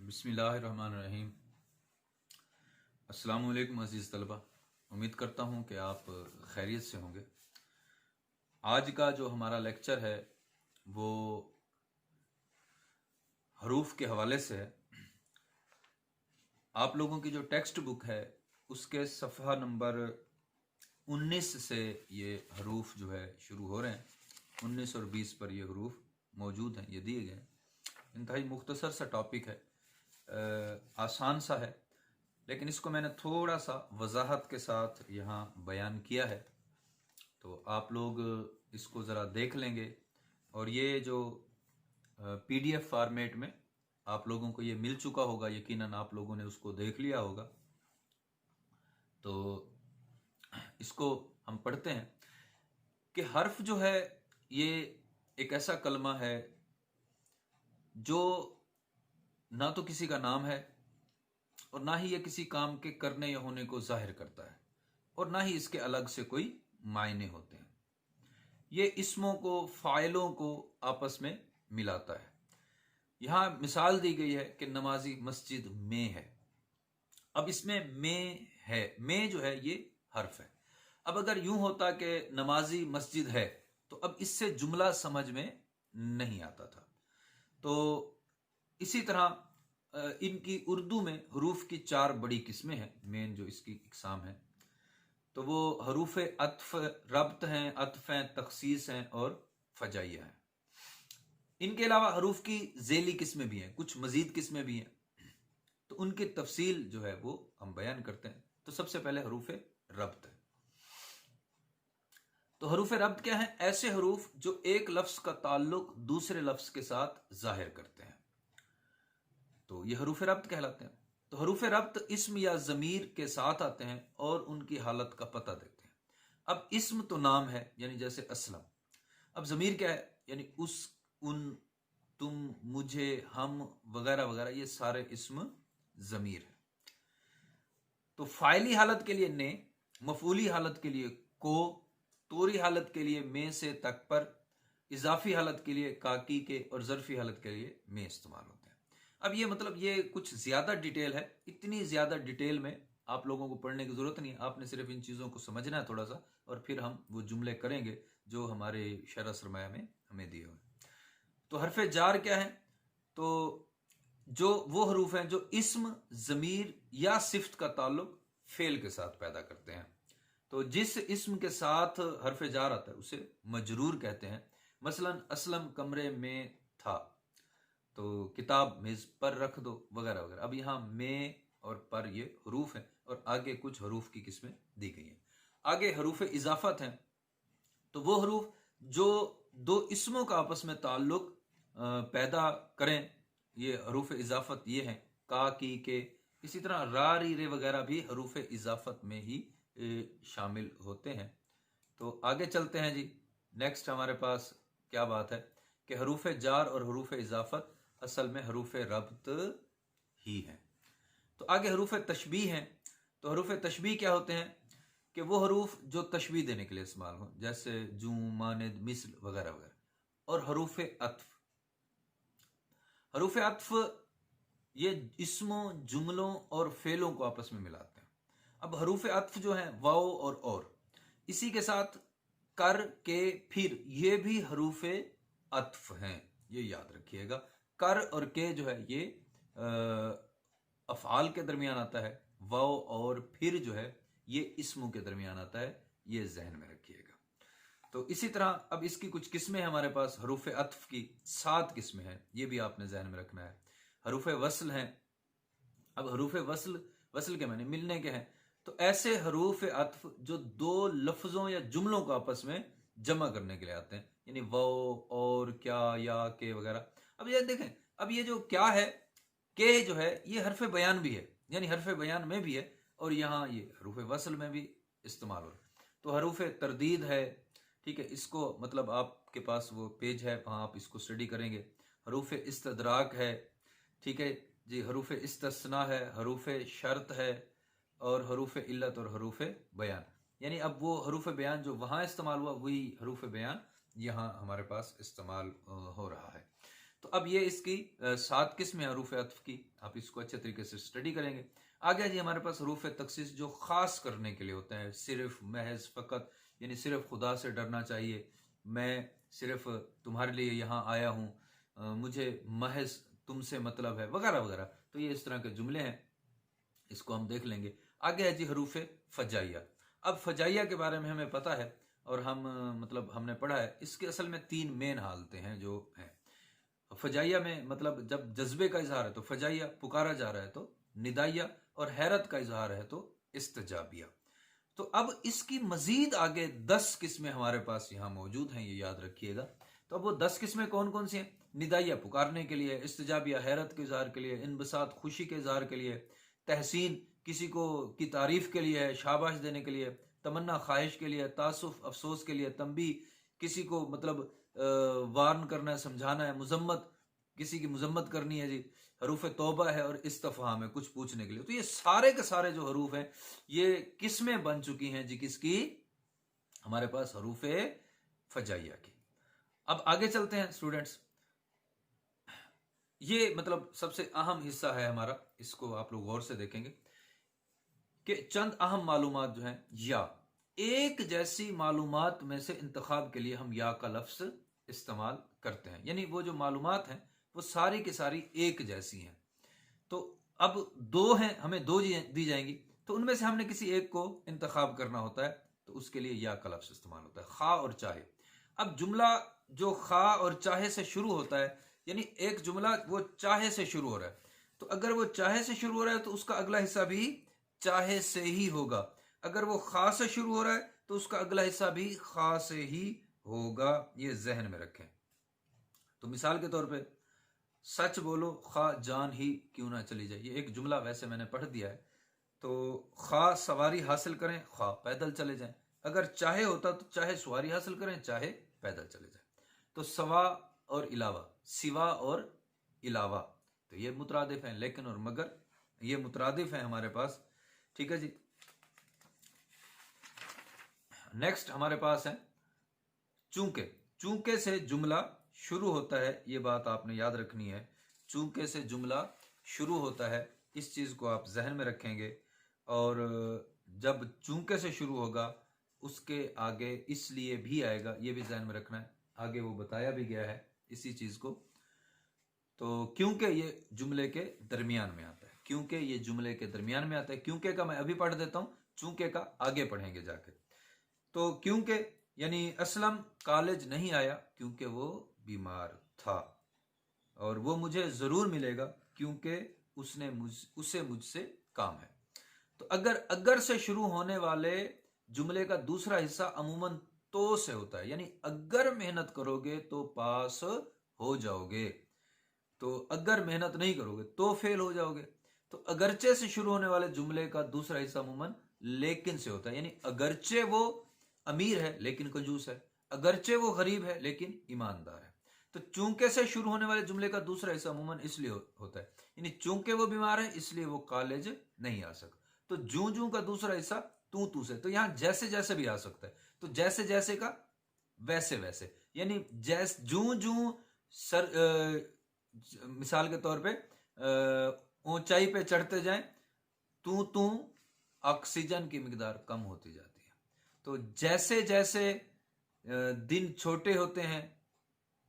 बिस्मिल्लाहिर्रहमानिर्रहीम। अस्सलाम वालेकुम अज़ीज़ तलबा, उम्मीद करता हूँ कि आप खैरियत से होंगे। आज का जो हमारा लेक्चर है वो हरूफ के हवाले से है। आप लोगों की जो टेक्स्ट बुक है उसके सफ़हा नंबर 19 से ये हरूफ जो है शुरू हो रहे हैं। 19 और 20 पर ये हरूफ मौजूद हैं, ये दिए गए हैं। इंतहाई मुख्तसर सा टॉपिक है, आसान सा है, लेकिन इसको मैंने थोड़ा सा वजाहत के साथ यहाँ बयान किया है, तो आप लोग इसको ज़रा देख लेंगे। और ये जो PDF फॉर्मेट में आप लोगों को ये मिल चुका होगा, यकीनन आप लोगों ने उसको देख लिया होगा। तो इसको हम पढ़ते हैं कि हर्फ जो है ये एक ऐसा कलमा है जो ना तो किसी का नाम है और ना ही ये किसी काम के करने या होने को जाहिर करता है, और ना ही इसके अलग से कोई मायने होते हैं। ये इस्मों को, फाइलों को आपस में मिलाता है। यहां मिसाल दी गई है कि नमाजी मस्जिद में है। अब इसमें में है, में जो है ये हर्फ है। अब अगर यूं होता कि नमाजी मस्जिद है तो अब इससे जुमला समझ में नहीं आता था। तो इसी तरह इनकी उर्दू में हरूफ की 4 बड़ी किस्में हैं, मेन जो इसकी इकसाम है। तो वो हरूफ अत्फ, रब्त हैं, अत्फ हैं, तखसीस हैं और फजाइया हैं। इनके अलावा हरूफ की ज़ेली किस्में भी हैं, कुछ मजीद किस्में भी हैं, तो उनकी तफसील जो है वो हम बयान करते हैं। तो सबसे पहले हरूफ रब्त है। तो हरूफ रब्त क्या है? ऐसे हरूफ जो एक लफ्ज का ताल्लुक दूसरे लफ्ज के साथ जाहिर करते हैं, तो ये हरूफ रब्त कहलाते हैं। तो हरूफ रब्त इस्म या ज़मीर के साथ आते हैं और उनकी हालत का पता देते हैं। अब इस्म तो नाम है, यानी जैसे असलम। अब ज़मीर क्या है? यानी उस, उन, तुम, मुझे, हम वगैरह वगैरह, ये सारे इस्म ज़मीर है। तो फाइली हालत के लिए ने, मफूली हालत के लिए को, तोरी हालत के लिए में से तक पर, इजाफी हालत के लिए काकी के और ज़र्फी हालत के लिए में इस्तेमाल होते हैं। अब ये मतलब ये कुछ ज़्यादा डिटेल है, इतनी ज़्यादा डिटेल में आप लोगों को पढ़ने की ज़रूरत नहीं है। आपने सिर्फ इन चीज़ों को समझना है थोड़ा सा, और फिर हम वो जुमले करेंगे जो हमारे शरह सरमाया में हमें दिए हुए। तो हरफ जार क्या है? तो जो वो हरूफ हैं जो इस्म, ज़मीर या सिफ्त का ताल्लुक फेल के साथ पैदा करते हैं। तो जिस इस्म के साथ हरफ जार आता है उसे मजरूर कहते हैं। मसलन असलम कमरे में था, तो किताब मेज पर रख दो वगैरह वगैरह। अब यहाँ में और पर ये हरूफ हैं, और आगे कुछ हरूफ की किस्में दी गई हैं। आगे हरूफ इजाफत हैं। तो वो हरूफ जो दो इस्मों का आपस में ताल्लुक पैदा करें, ये हरूफ इजाफत ये हैं, का, की, के। इसी तरह रा, री, रे वगैरह भी हरूफ इजाफत में ही शामिल होते हैं। तो आगे चलते हैं जी। नेक्स्ट हमारे पास क्या बात है कि हरूफ जार और हरूफ इजाफत असल में हरूफ रब्त ही हैं। तो आगे हरूफ तशबीह हैं। तो हरूफ तशबीह क्या होते हैं कि वो हरूफ जो तशबीह देने के लिए इस्तेमाल हो, जैसे जू, मानिद, मिसल वगैरह वगैरह। और हरूफ अत्फ, हरूफ अत्फ ये इस्मों, जुमलों और फेलों को आपस में मिलाते हैं। अब हरूफ अत्फ जो है वाओ और इसी के साथ कर, के, फिर, ये भी हरूफ अत्फ हैं, ये याद रखिएगा। कर और के जो है ये अफ़आल के दरमियान आता है। वाओ और फिर जो है ये इस्मों के दरमियान आता है, ये जहन में रखिएगा। तो इसी तरह अब इसकी कुछ किस्में हैं हमारे पास। हरूफ अत्फ की 7 किस्में हैं, ये भी आपने जहन में रखना है। हरूफ वस्ल हैं। अब हरूफ वस्ल के माने मिलने के हैं। तो ऐसे हरूफ अत्फ जो दो लफ्जों या जुमलों को आपस में जमा करने के लिए आते हैं, यानी वो और, क्या, या, के वगैरह। अब ये देखें, अब ये जो क्या है, के जो है ये हरफ बयान भी है, यानी हरफ बयान में भी है, और यहाँ ये हरूफ वस्ल में भी इस्तेमाल हो रहा है। तो हरूफ तरदीद है, ठीक है, इसको मतलब आपके पास वो पेज है, वहाँ आप इसको स्टडी करेंगे। हरूफ इस्तदराक है, ठीक है जी। हरूफ इस्तस्ना है, हरूफ शर्त है, और हरूफ इल्लत और हरूफ बयान। यानी अब वो हरूफ बयान जो वहाँ इस्तेमाल हुआ, वही हरूफ बयान यहाँ हमारे पास इस्तेमाल हो रहा है। तो अब ये इसकी 7 किस्में हरूफ अत्फ की, आप इसको अच्छे तरीके से स्टडी करेंगे। आगे जी हमारे पास हरूफ तखसीस जो खास करने के लिए होते हैं, सिर्फ, महज, फ़कत, यानी सिर्फ खुदा से डरना चाहिए, मैं सिर्फ तुम्हारे लिए यहाँ आया हूँ, मुझे महज तुमसे मतलब है, वगैरह वगैरह। तो ये इस तरह के जुमले हैं, इसको हम देख लेंगे। आगे है जी हरूफ फजाइया। अब फजाइया के बारे में हमें पता है और हम मतलब हमने पढ़ा है, इसके असल में 3 मेन हालतें हैं जो हैं फजाइया में। मतलब जब जज्बे का इजहार है तो फजाइया, पुकारा जा रहा है तो निदाइया, और हैरत का इजहार है तो इस्तजाबिया। तो अब इसकी मजीद आगे 10 किस्में हमारे पास यहाँ मौजूद हैं, ये याद रखिएगा। तो अब वो 10 किस्में कौन कौन सी हैं? निदाइया पुकारने के लिए, इस्तजाबिया हैरत के इजहार के लिए, इनबसात खुशी के इजहार के लिए, तहसीन किसी को की तारीफ के लिए है, शाबाश देने के लिए, तमन्ना ख्वाहिश के लिए, तासुफ अफसोस के लिए, तंबी किसी को मतलब वार्न करना है, समझाना है, मुजम्मत किसी की मुजम्मत करनी है जी, हरूफ तौबा है, और इस्तफहाम है कुछ पूछने के लिए। तो ये सारे के सारे जो हरूफ हैं ये किस्में बन चुकी हैं जी किसकी? हमारे पास हरूफ फजाइया की। अब आगे चलते हैं स्टूडेंट्स, ये मतलब सबसे अहम हिस्सा है हमारा, इसको आप लोग गौर से देखेंगे कि चंद अहम मालूमात जो हैं, या एक जैसी मालूमात में से इंतखाब के लिए हम या का लफ्ज इस्तेमाल करते हैं, यानी वो जो मालूमात हैं वो सारी की सारी एक जैसी हैं। तो अब 2 हैं, हमें 2 दी जाएंगी, तो उनमें से हमने किसी एक को इंतखाब करना होता है, तो उसके लिए या का लफ्ज इस्तेमाल होता है, खा और चाहे। अब जुमला जो खा और चाहे से शुरू होता है, यानी एक जुमला वो चाहे से शुरू हो रहा है, तो अगर वो चाहे से शुरू हो रहा है तो उसका अगला हिस्सा भी चाहे से ही होगा। अगर वो खा से शुरू हो रहा है तो उसका अगला हिस्सा भी खा से ही होगा, ये जहन में रखें। तो मिसाल के तौर पे, सच बोलो खा जान ही क्यों ना चली जाए, ये एक जुमला वैसे मैंने पढ़ दिया है। तो खा सवारी हासिल करें, खा पैदल चले जाएं। अगर चाहे होता तो चाहे सवारी हासिल करें, चाहे पैदल चले जाएं। तो सवा और इलावा, सिवा और इलावा, तो ये मुतरादिफ हैं, लेकिन और मगर ये मुतरादिफ हैं हमारे पास, ठीक है जी। नेक्स्ट हमारे पास है चूंकि। चूंकि से जुमला शुरू होता है, ये बात आपने याद रखनी है, चूंकि से जुमला शुरू होता है, इस चीज को आप जहन में रखेंगे। और जब चूंकि से शुरू होगा उसके आगे इसलिए भी आएगा, ये भी जहन में रखना है, आगे वो बताया भी गया है इसी चीज को। तो क्योंकि ये जुमले के दरमियान में आता है, क्योंकि ये जुमले के दरमियान में आता है। क्योंकि का मैं अभी पढ़ देता हूं, चूंकि का आगे पढ़ेंगे जाके। तो क्योंकि यानी असलम कॉलेज नहीं आया क्योंकि वो बीमार था, और वो मुझे जरूर मिलेगा क्योंकि उसे मुझसे काम है। तो अगर से शुरू होने वाले जुमले का दूसरा हिस्सा अमूमन तो से होता है, यानी अगर मेहनत करोगे तो पास हो जाओगे, तो अगर मेहनत नहीं करोगे तो फेल हो जाओगे। तो अगरचे से शुरू होने वाले जुमले का दूसरा हिस्सा अमूमन लेकिन से होता है, यानी अगरचे वो अमीर है लेकिन कंजूस है, अगरचे वो गरीब है लेकिन ईमानदार है। तो चूंकि से शुरू होने वाले जुमले का दूसरा हिस्सा अमूमन इसलिए होता है, यानी चूंकि वो बीमार है इसलिए वो कॉलेज नहीं आ सकता। तो जू जू का दूसरा हिस्सा तू से, तो यहां जैसे जैसे भी आ सकता है। तो जैसे जैसे का वैसे वैसे, यानी जैसे जू जू सर मिसाल के तौर पे ऊंचाई पे चढ़ते जाएं तू ऑक्सीजन की मिकदार कम होती जाती है। तो जैसे जैसे दिन छोटे होते हैं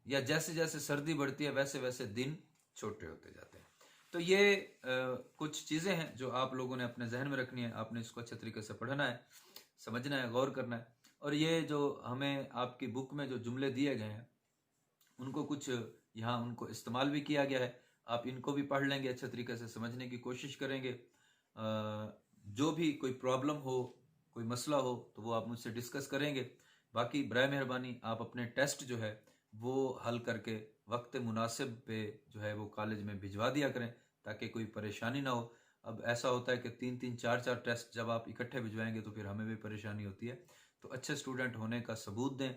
या जैसे जैसे सर्दी बढ़ती है वैसे वैसे दिन छोटे होते जाते हैं। तो ये कुछ चीजें हैं जो आप लोगों ने अपने जहन में रखनी है, आपने इसको अच्छे तरीके से पढ़ना है, समझना है, गौर करना है। और ये जो हमें आपकी बुक में जो जुमले दिए गए हैं उनको कुछ यहाँ उनको इस्तेमाल भी किया गया है, आप इनको भी पढ़ लेंगे, अच्छे तरीके से समझने की कोशिश करेंगे। जो भी कोई प्रॉब्लम हो, कोई मसला हो तो वो आप मुझसे डिस्कस करेंगे। बाकी बराए मेहरबानी आप अपने टेस्ट जो है वो हल करके वक्त मुनासिब पे जो है वो कॉलेज में भिजवा दिया करें ताकि कोई परेशानी ना हो। अब ऐसा होता है कि 3-3 4-4 टेस्ट जब आप इकट्ठे भिजवाएंगे तो फिर हमें भी परेशानी होती है। तो अच्छे स्टूडेंट होने का सबूत दें।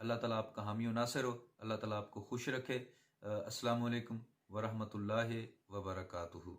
अल्लाह ताला आपका हामी व नासिर हो, अल्लाह ताला आपको खुश रखे। अस्सलाम वालेकुम व रहमतुल्लाहि व बरकातुहू।